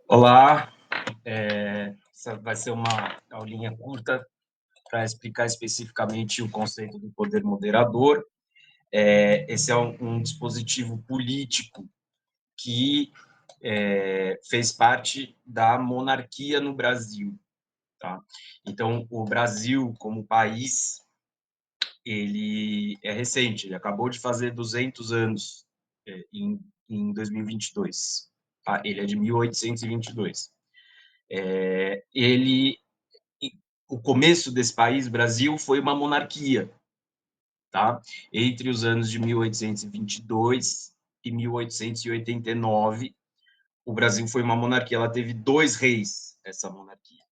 Olá, essa vai ser uma aulinha curta para explicar especificamente o conceito do poder moderador. Esse é um dispositivo político que fez parte da monarquia no Brasil, tá? Então, o Brasil, como país, ele é recente, ele acabou de fazer 200 anos em 2022, tá? Ele é de 1822. Ele O começo desse país, Brasil, foi uma monarquia, tá? Entre os anos de 1822 e 1889, o Brasil foi uma monarquia. Ela teve dois reis, essa monarquia,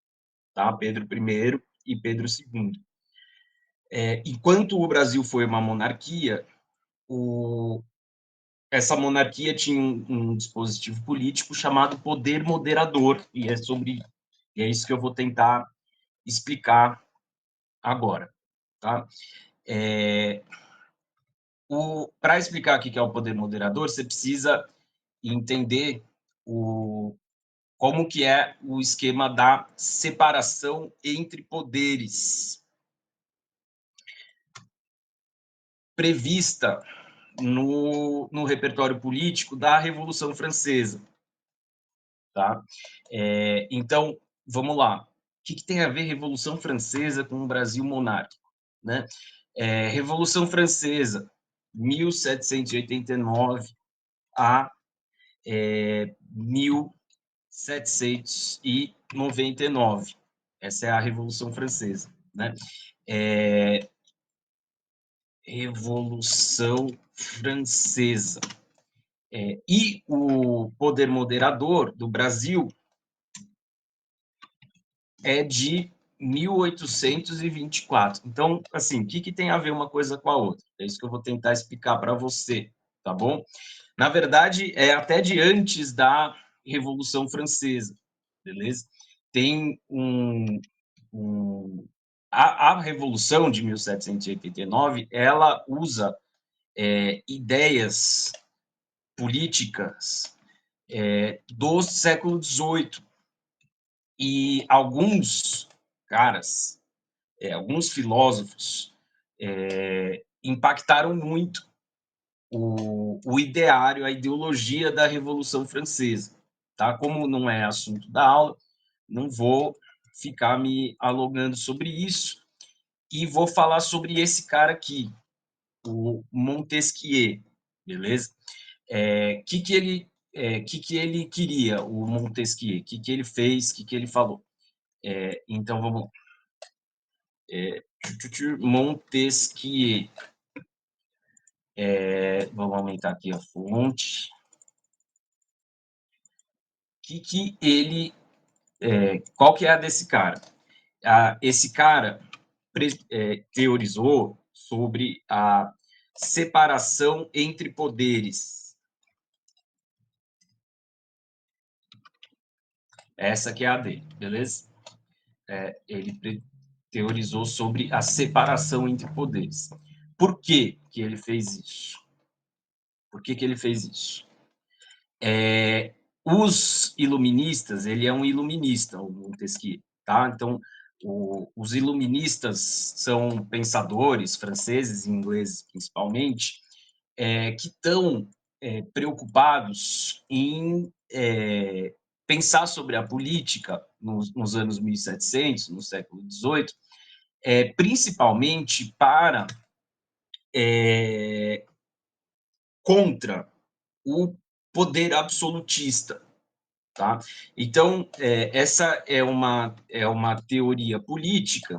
tá? Pedro I e Pedro II. Enquanto o Brasil foi uma monarquia, essa monarquia tinha um dispositivo político chamado poder moderador, e é isso que eu vou tentar explicar agora, tá? É, Para explicar o que é o poder moderador, você precisa entender como que é o esquema da separação entre poderes prevista no repertório político da Revolução Francesa, tá? Então, vamos lá. O que tem a ver Revolução Francesa com o Brasil monárquico, né? Revolução Francesa, 1789 a 1799. Essa é a Revolução Francesa, né? Revolução Francesa. E o poder moderador do Brasil é de 1824. Então, assim, o que tem a ver uma coisa com a outra? É isso que eu vou tentar explicar para você, tá bom? Na verdade, é até de antes da Revolução Francesa, beleza? Tem a Revolução de 1789, ela usa ideias políticas do século XVIII, e alguns caras, alguns filósofos, impactaram muito o ideário, a ideologia da Revolução Francesa, tá? Como não é assunto da aula, não vou ficar me alongando sobre isso, e vou falar sobre esse cara aqui, o Montesquieu, beleza? Que ele queria, o Montesquieu? Que ele fez? Que ele falou? Então, vamos lá. Montesquieu. Vamos aumentar aqui a fonte. Que ele... qual que é a desse cara? Esse cara teorizou sobre a separação entre poderes. Essa que é a dele, beleza? Ele teorizou sobre a separação entre poderes. Por que que ele fez isso? Por que que ele fez isso? Os iluministas, ele é um iluminista, o Montesquieu, tá? Então, os iluministas são pensadores franceses e ingleses, principalmente, que estão preocupados em pensar sobre a política nos anos 1700, no século XVIII, principalmente para contra o poder absolutista, tá? Então, essa é uma teoria política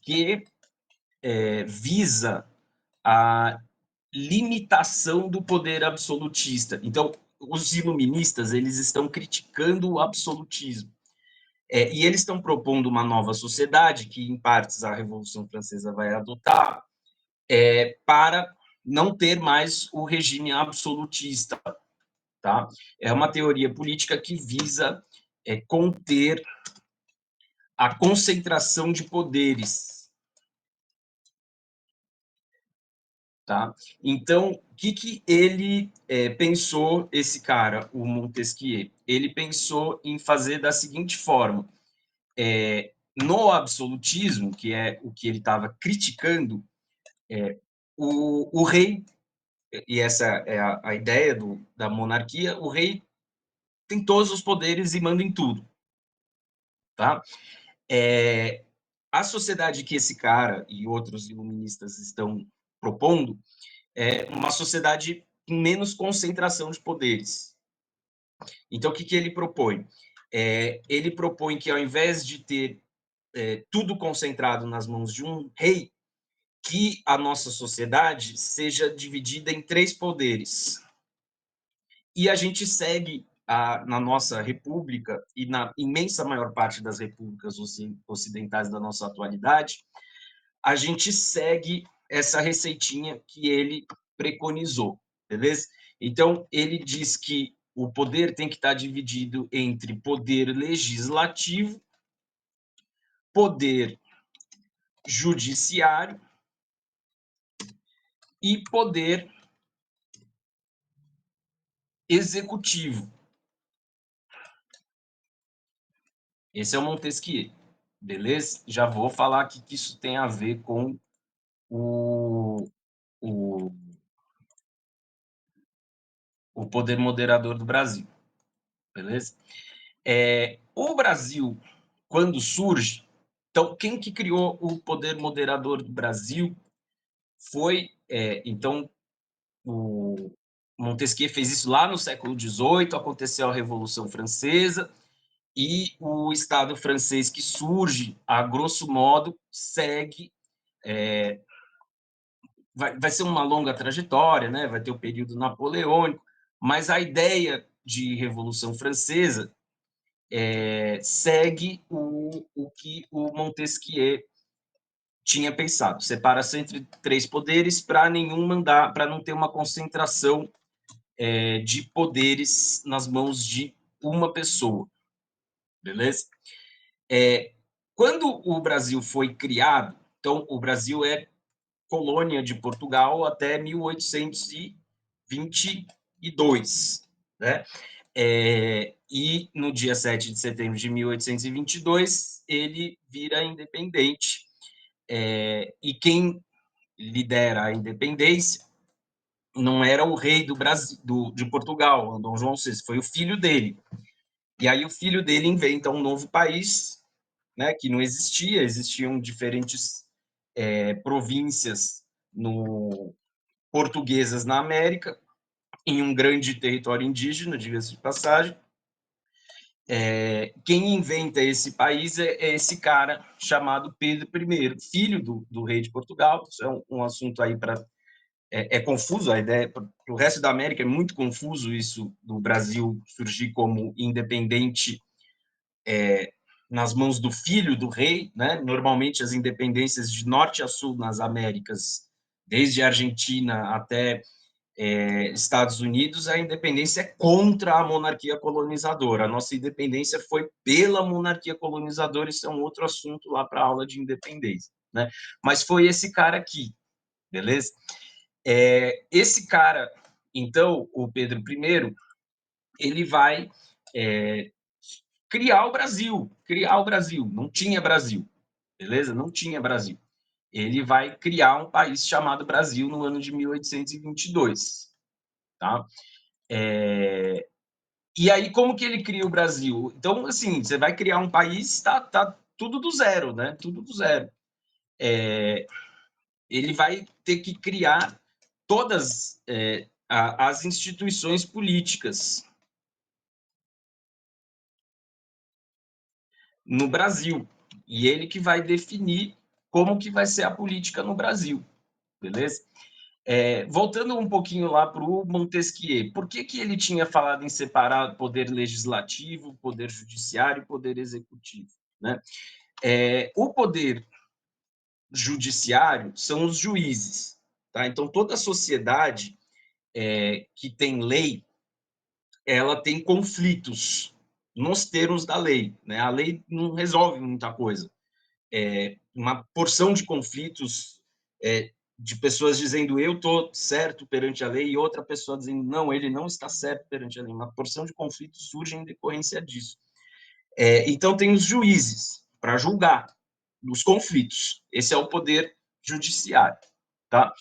que visa a limitação do poder absolutista. Então, os iluministas, eles estão criticando o absolutismo. E eles estão propondo uma nova sociedade, que em partes a Revolução Francesa vai adotar, para não ter mais o regime absolutista, tá? É uma teoria política que visa conter a concentração de poderes. tá? Então, o que ele pensou, esse cara, o Montesquieu? Ele pensou em fazer da seguinte forma: no absolutismo, que é o que ele estava criticando, o rei, e essa é a ideia da monarquia, o rei tem todos os poderes e manda em tudo, tá? É, a sociedade que esse cara e outros iluministas estão propondo é uma sociedade com menos concentração de poderes. Então, o que ele propõe? Ele propõe que, ao invés de ter tudo concentrado nas mãos de um rei, que a nossa sociedade seja dividida em três poderes. E a gente segue na nossa república e na imensa maior parte das repúblicas ocidentais da nossa atualidade, a gente segue essa receitinha que ele preconizou, beleza? Então, ele diz que o poder tem que estar dividido entre poder legislativo, poder judiciário e poder executivo. Esse é o Montesquieu, beleza? Já vou falar aqui que isso tem a ver com o, o, o poder moderador do Brasil, beleza? O Brasil, quando surge, então, quem que criou o poder moderador do Brasil foi, então, o Montesquieu fez isso lá no século XVIII, aconteceu a Revolução Francesa, e o Estado francês que surge, a grosso modo, segue. Vai ser uma longa trajetória, né? Vai ter o período napoleônico, mas a ideia de Revolução Francesa segue o que o Montesquieu tinha pensado. Separa-se entre três poderes para não ter uma concentração de poderes nas mãos de uma pessoa, beleza? Quando o Brasil foi criado, então o Brasil é colônia de Portugal até 1822, né? E no dia 7 de setembro de 1822 ele vira independente. E quem lidera a independência não era o rei do Brasil, de Portugal, Dom João VI, foi o filho dele. E aí o filho dele inventa um novo país, né, que não existia, existiam diferentes províncias portuguesas na América, em um grande território indígena, diga-se de passagem. Quem inventa esse país é esse cara chamado Pedro I, filho do rei de Portugal. Isso é um assunto aí para confuso, a ideia para o resto da América é muito confuso isso do Brasil surgir como independente nas mãos do filho do rei, né? Normalmente as independências de norte a sul nas Américas, desde a Argentina até Estados Unidos, a independência é contra a monarquia colonizadora. A nossa independência foi pela monarquia colonizadora, isso é um outro assunto lá para a aula de independência, né? Mas foi esse cara aqui, beleza? Esse cara, então, o Pedro I, ele vai criar o Brasil. Não tinha Brasil, beleza? Não tinha Brasil. Ele vai criar um país chamado Brasil no ano de 1822, tá? E aí, como que ele cria o Brasil? Então, assim, você vai criar um país, tá tudo do zero, né? Tudo do zero. Ele vai ter que criar todas as instituições políticas no Brasil. E ele que vai definir como que vai ser a política no Brasil, beleza? Voltando um pouquinho lá para o Montesquieu, por que ele tinha falado em separar poder legislativo, poder judiciário e poder executivo, né? O poder judiciário são os juízes, tá? Então, toda sociedade que tem lei, ela tem conflitos nos termos da lei, né? A lei não resolve muita coisa. Uma porção de conflitos de pessoas dizendo eu estou certo perante a lei e outra pessoa dizendo não, ele não está certo perante a lei. Uma porção de conflitos surge em decorrência disso. Então, tem os juízes para julgar os conflitos. Esse é o poder judiciário. Tá?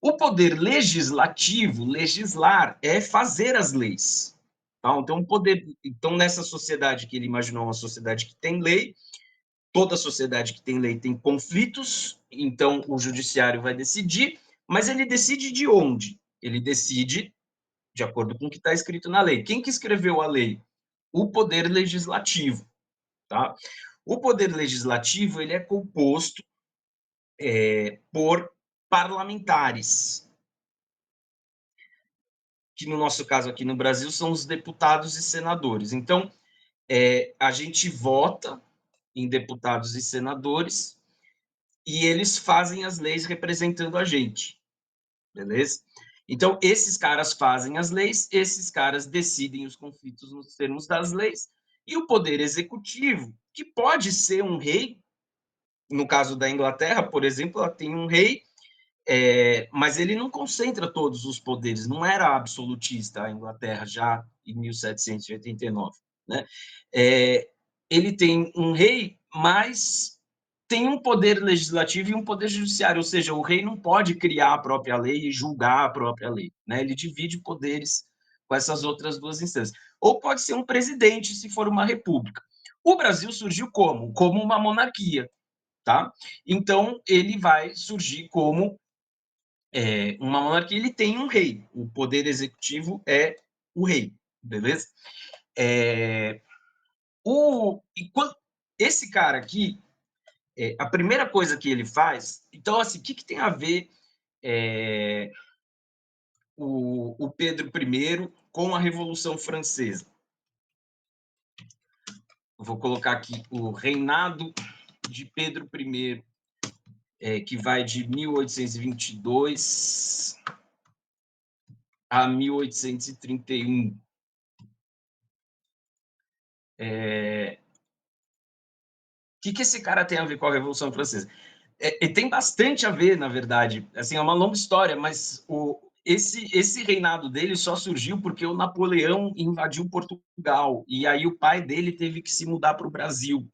O poder legislativo, legislar, é fazer as leis. Tá? Então, nessa sociedade que ele imaginou, uma sociedade que tem lei, toda sociedade que tem lei tem conflitos, então o judiciário vai decidir, mas ele decide de onde? Ele decide de acordo com o que está escrito na lei. Quem que escreveu a lei? O poder legislativo, tá? O poder legislativo ele é composto por parlamentares, que no nosso caso aqui no Brasil são os deputados e senadores. Então, a gente vota em deputados e senadores e eles fazem as leis representando a gente, beleza? Então, esses caras fazem as leis, esses caras decidem os conflitos nos termos das leis, e o poder executivo, que pode ser um rei, no caso da Inglaterra, por exemplo, ela tem um rei, mas ele não concentra todos os poderes, não era absolutista a Inglaterra já em 1789, né? Ele tem um rei, mas tem um poder legislativo e um poder judiciário, ou seja, o rei não pode criar a própria lei e julgar a própria lei, né? Ele divide poderes com essas outras duas instâncias. Ou pode ser um presidente, se for uma república. O Brasil surgiu como? Como uma monarquia, tá? Então, ele vai surgir como uma monarquia, ele tem um rei. O poder executivo é o rei, beleza? É, esse cara aqui, a primeira coisa que ele faz, então, assim, o que tem a ver o Pedro I com a Revolução Francesa? Vou colocar aqui o reinado de Pedro I, que vai de 1822 a 1831. O que esse cara tem a ver com a Revolução Francesa? Tem bastante a ver, na verdade. Assim, é uma longa história, mas esse reinado dele só surgiu porque o Napoleão invadiu Portugal e aí o pai dele teve que se mudar para o Brasil.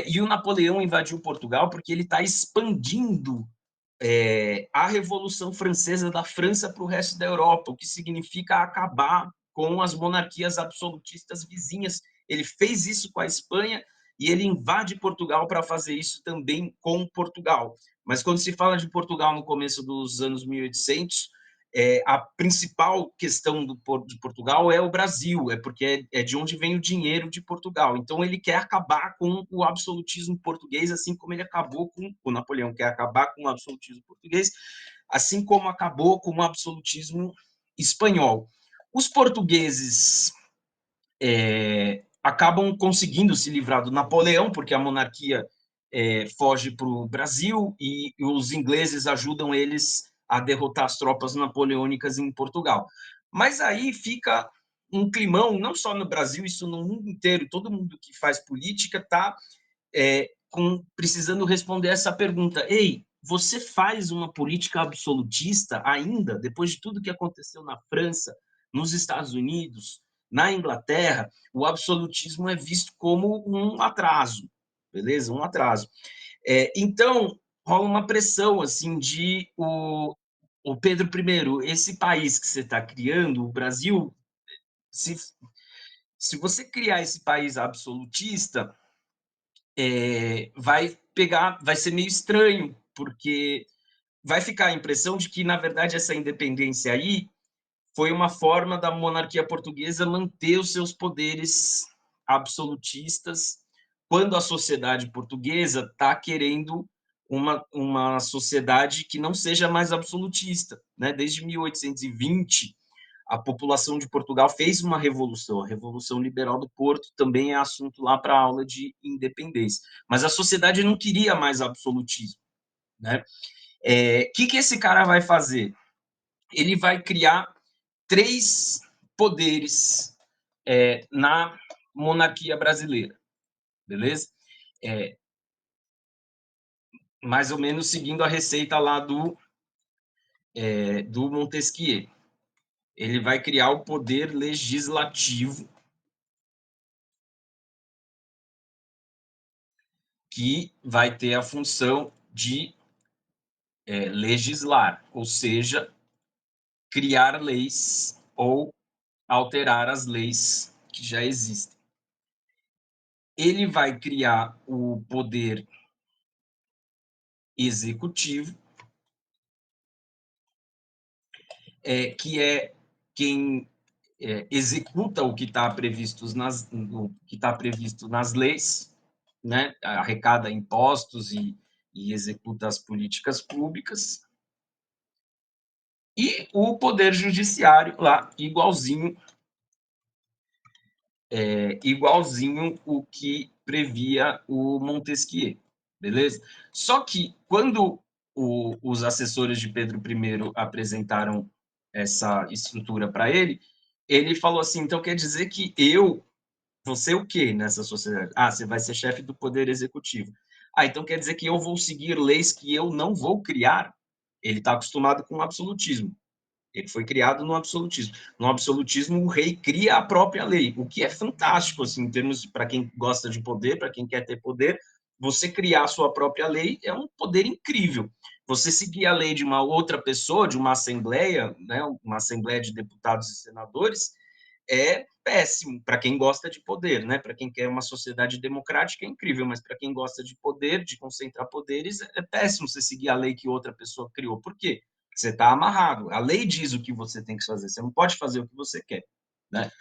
E o Napoleão invadiu Portugal porque ele está expandindo a Revolução Francesa da França para o resto da Europa, o que significa acabar com as monarquias absolutistas vizinhas. Ele fez isso com a Espanha e ele invade Portugal para fazer isso também com Portugal. Mas quando se fala de Portugal no começo dos anos 1800, a principal questão de Portugal é o Brasil, porque é de onde vem o dinheiro de Portugal. Então ele quer acabar com o absolutismo português, assim como ele acabou com o Napoleão quer acabar com o absolutismo português, assim como acabou com o absolutismo espanhol. Os portugueses acabam conseguindo se livrar do Napoleão, porque a monarquia foge para o Brasil e os ingleses ajudam eles a derrotar as tropas napoleônicas em Portugal. Mas aí fica um climão, não só no Brasil, isso no mundo inteiro, todo mundo que faz política está precisando responder essa pergunta. Ei, você faz uma política absolutista ainda, depois de tudo que aconteceu na França, nos Estados Unidos, na Inglaterra, o absolutismo é visto como um atraso, beleza? Um atraso. Então, rola uma pressão, assim, de o Pedro I, esse país que você está criando, o Brasil, se você criar esse país absolutista, vai ser meio estranho, porque vai ficar a impressão de que, na verdade, essa independência aí foi uma forma da monarquia portuguesa manter os seus poderes absolutistas, quando a sociedade portuguesa está querendo uma sociedade que não seja mais absolutista, né? Desde 1820, a população de Portugal fez uma revolução, a Revolução Liberal do Porto também é assunto lá para a aula de independência. Mas a sociedade não queria mais absolutismo, né? Que esse cara vai fazer? Ele vai criar 3 poderes na monarquia brasileira, beleza? Mais ou menos seguindo a receita lá do do Montesquieu. Ele vai criar o poder legislativo, que vai ter a função de legislar, ou seja, criar leis ou alterar as leis que já existem. Ele vai criar o poder executivo, que é quem executa o que está previsto nas leis, né? Arrecada impostos e executa as políticas públicas. E o poder judiciário lá, igualzinho o que previa o Montesquieu, beleza? Só que quando os assessores de Pedro I apresentaram essa estrutura para ele, ele falou assim: então quer dizer que eu vou ser o quê nessa sociedade? Ah, você vai ser chefe do poder executivo. Ah, então quer dizer que eu vou seguir leis que eu não vou criar? Ele está acostumado com o absolutismo. Ele foi criado no absolutismo. No absolutismo, o rei cria a própria lei, o que é fantástico, assim, em termos para quem gosta de poder, para quem quer ter poder, você criar a sua própria lei é um poder incrível. Você seguir a lei de uma outra pessoa, de uma assembleia, né, uma assembleia de deputados e senadores, é péssimo para quem gosta de poder, né? Para quem quer uma sociedade democrática é incrível, mas para quem gosta de poder, de concentrar poderes, é péssimo você seguir a lei que outra pessoa criou. Por quê? Você está amarrado. A lei diz o que você tem que fazer. Você não pode fazer o que você quer, né?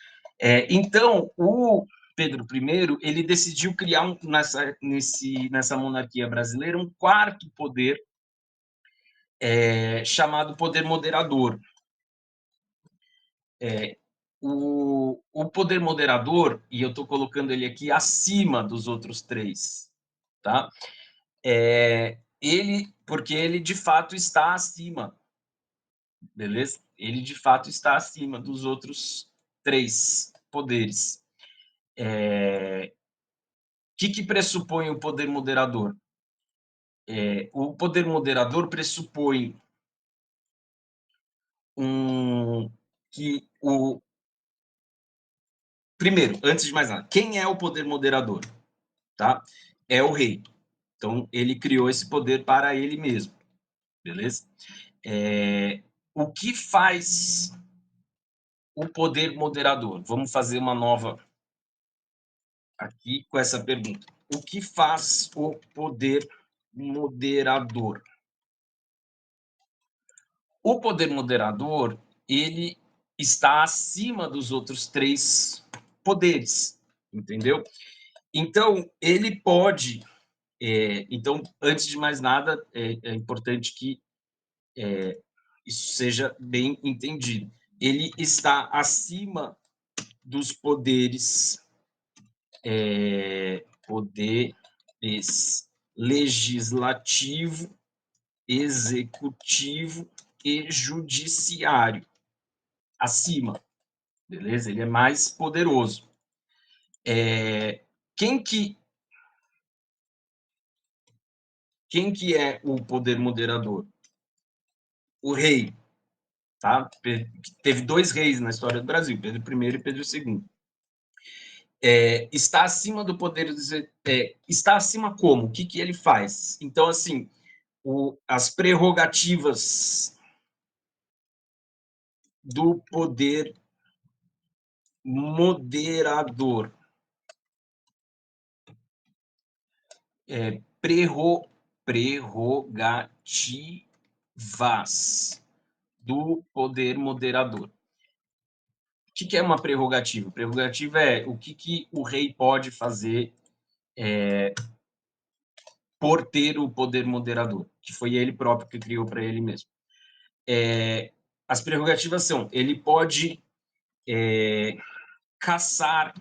Então, o Pedro I ele decidiu criar nessa monarquia brasileira um quarto poder chamado poder moderador. O poder moderador, e eu estou colocando ele aqui acima dos outros três, tá? Porque ele de fato está acima, beleza? Ele de fato está acima dos outros três poderes. O que pressupõe o poder moderador? O poder moderador pressupõe que o primeiro, antes de mais nada, quem é o poder moderador? Tá? É o rei. Então, ele criou esse poder para ele mesmo, beleza? O que faz o poder moderador? Vamos fazer uma nova aqui com essa pergunta. O que faz o poder moderador? O poder moderador, ele está acima dos outros três poderes, entendeu? Então, ele pode. Então, antes de mais nada, é importante que isso seja bem entendido. Ele está acima dos poderes legislativo, executivo e judiciário. Acima, beleza? Ele é mais poderoso. Quem que é o poder moderador? O rei, tá? Teve dois reis na história do Brasil, Pedro I e Pedro II. Está acima do poder, está acima como? O que ele faz? Então, assim, as prerrogativas do poder moderador, prerrogativas do poder moderador. O que é uma prerrogativa? Prerrogativa é o que o rei pode fazer por ter o poder moderador, que foi ele próprio que criou para ele mesmo. As prerrogativas são: ele pode cassar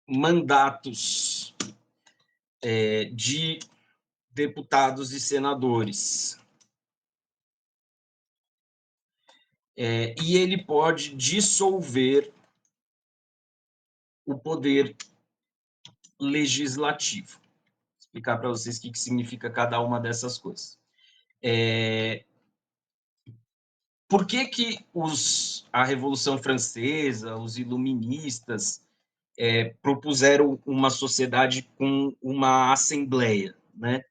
mandatos de deputados e senadores. E ele pode dissolver o poder legislativo. Vou explicar para vocês o que significa cada uma dessas coisas. por que que a Revolução Francesa, os iluministas, propuseram uma sociedade com uma assembleia, né?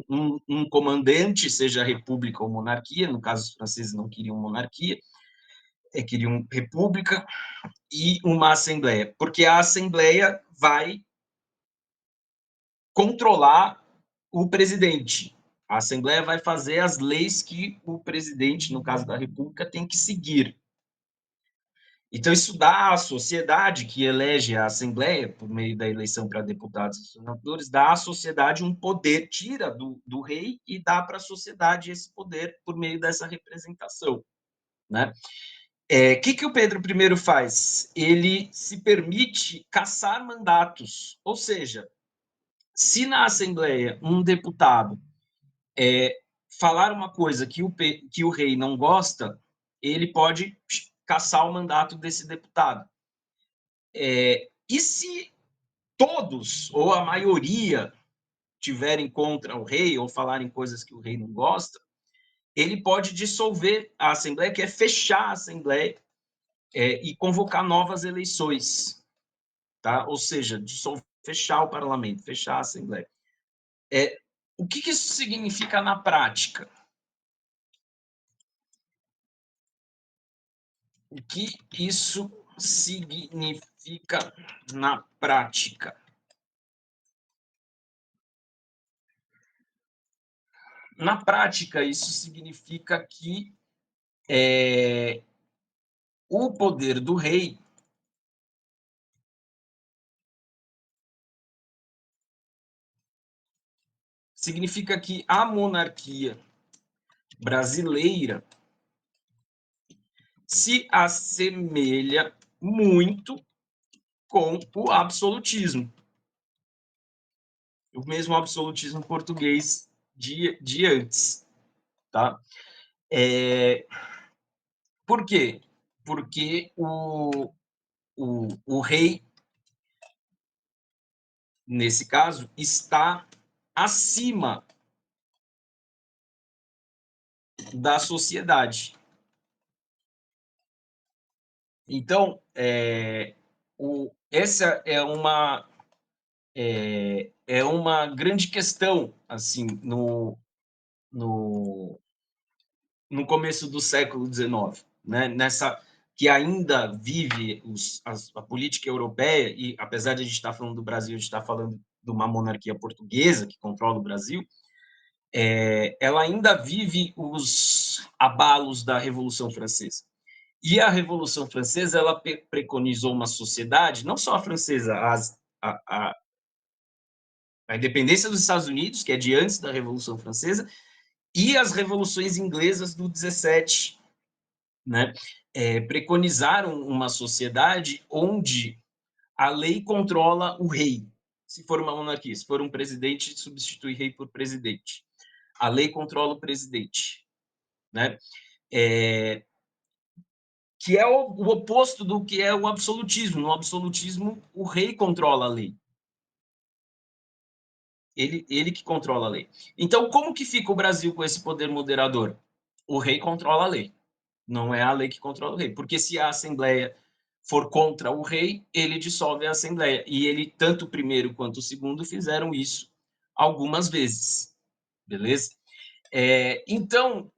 Um comandante, seja república ou monarquia, no caso os franceses não queriam monarquia, queriam república, e uma assembleia, porque a assembleia vai controlar o presidente. A assembleia vai fazer as leis que o presidente, no caso da república, tem que seguir. Então, isso dá à sociedade que elege a Assembleia, por meio da eleição para deputados e senadores, dá à sociedade um poder, tira do rei e dá para a sociedade esse poder por meio dessa representação. Né? Que o Pedro I faz? Ele se permite caçar mandatos, ou seja, se na Assembleia um deputado falar uma coisa que o rei não gosta, ele pode caçar o mandato desse deputado. E se todos, ou a maioria, tiverem contra o rei, ou falarem coisas que o rei não gosta, ele pode dissolver a Assembleia, que é fechar a Assembleia, e convocar novas eleições. Tá? Ou seja, dissolver, fechar o parlamento, fechar a Assembleia. O que isso significa na prática? O que isso significa na prática? Na prática, isso significa que o poder do rei significa que a monarquia brasileira se assemelha muito com o absolutismo, o mesmo absolutismo português de antes. Tá? Por quê? Porque o rei, nesse caso, está acima da sociedade. Então, essa é uma grande questão assim no, no começo do século XIX, né? Nessa que ainda vive a política europeia, e apesar de a gente estar falando do Brasil, a gente está falando de uma monarquia portuguesa que controla o Brasil, ela ainda vive os abalos da Revolução Francesa. E a Revolução Francesa ela preconizou uma sociedade, não só a francesa, a independência dos Estados Unidos, que é de antes da Revolução Francesa, e as revoluções inglesas do 17, né? Preconizaram uma sociedade onde a lei controla o rei. Se for uma monarquia, se for um presidente, substitui rei por presidente. A lei controla o presidente, né? Que é o oposto do que é o absolutismo. No absolutismo, o rei controla a lei. Ele que controla a lei. Então, como que fica o Brasil com esse poder moderador? O rei controla a lei. Não é a lei que controla o rei. Porque se a Assembleia for contra o rei, ele dissolve a Assembleia. E ele, tanto o primeiro quanto o segundo, fizeram isso algumas vezes. Beleza? Então,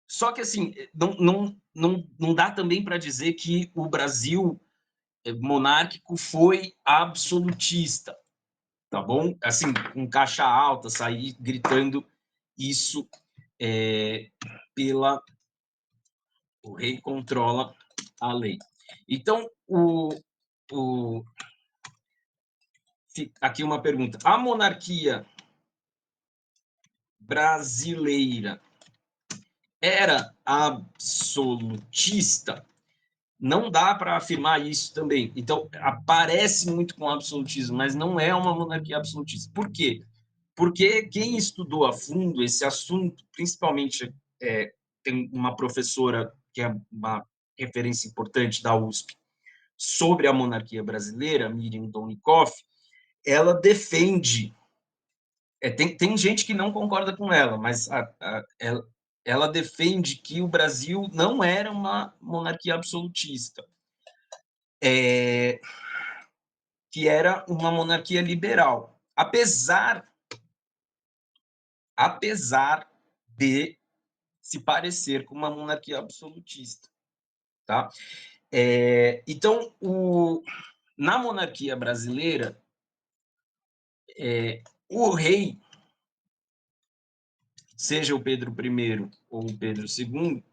só que assim, não dá também para dizer que o Brasil monárquico foi absolutista, tá bom? Assim, com caixa alta, sair gritando isso pela o rei controla a lei. Então, aqui uma pergunta: a monarquia brasileira era absolutista? Não dá para afirmar isso também. Então, aparece muito com absolutismo, mas não é uma monarquia absolutista. Por quê? Porque quem estudou a fundo esse assunto, principalmente tem uma professora que é uma referência importante da USP sobre a monarquia brasileira, Miriam Donikoff, ela defende. Tem gente que não concorda com ela, mas ela defende que o Brasil não era uma monarquia absolutista, que era uma monarquia liberal, apesar de se parecer com uma monarquia absolutista, tá? Então, na monarquia brasileira, o rei, seja o Pedro I ou o Pedro II,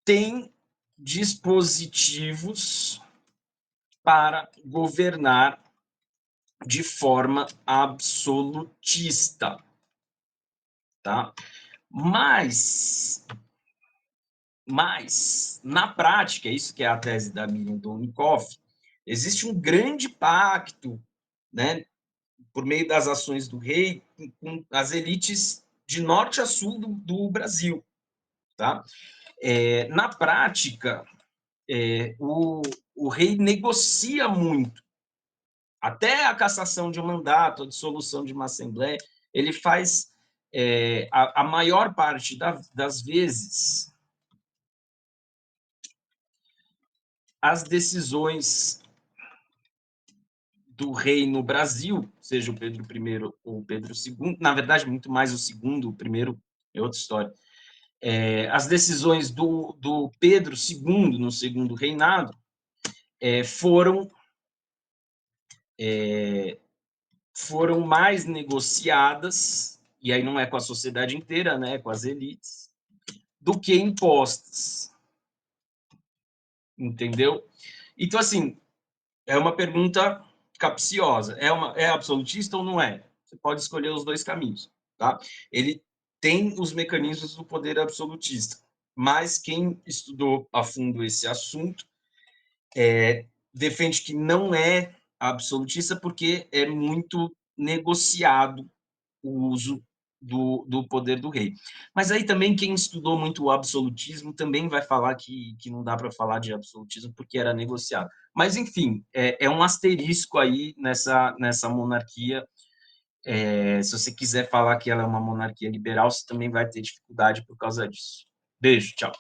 tem dispositivos para governar de forma absolutista, tá? Mas, na prática, isso que é a tese da Miriam Donikoff, existe um grande pacto, né, por meio das ações do rei com as elites de norte a sul do Brasil, tá? Na prática, o rei negocia muito, até a cassação de um mandato, a dissolução de uma assembleia, ele faz, a maior parte das vezes, as decisões do rei no Brasil, seja o Pedro I ou o Pedro II, na verdade, muito mais o segundo, o primeiro é outra história. As decisões do Pedro II no segundo reinado foram mais negociadas, e aí não é com a sociedade inteira, né, com as elites, do que impostas, entendeu? Então, assim, é uma pergunta capciosa. É absolutista ou não é? Você pode escolher os dois caminhos, tá? Ele tem os mecanismos do poder absolutista, mas quem estudou a fundo esse assunto defende que não é absolutista porque é muito negociado o uso do poder do rei. Mas aí também quem estudou muito o absolutismo também vai falar que não dá para falar de absolutismo porque era negociado. Mas, enfim, é um asterisco aí nessa monarquia. Se você quiser falar que ela é uma monarquia liberal, você também vai ter dificuldade por causa disso. Beijo, tchau.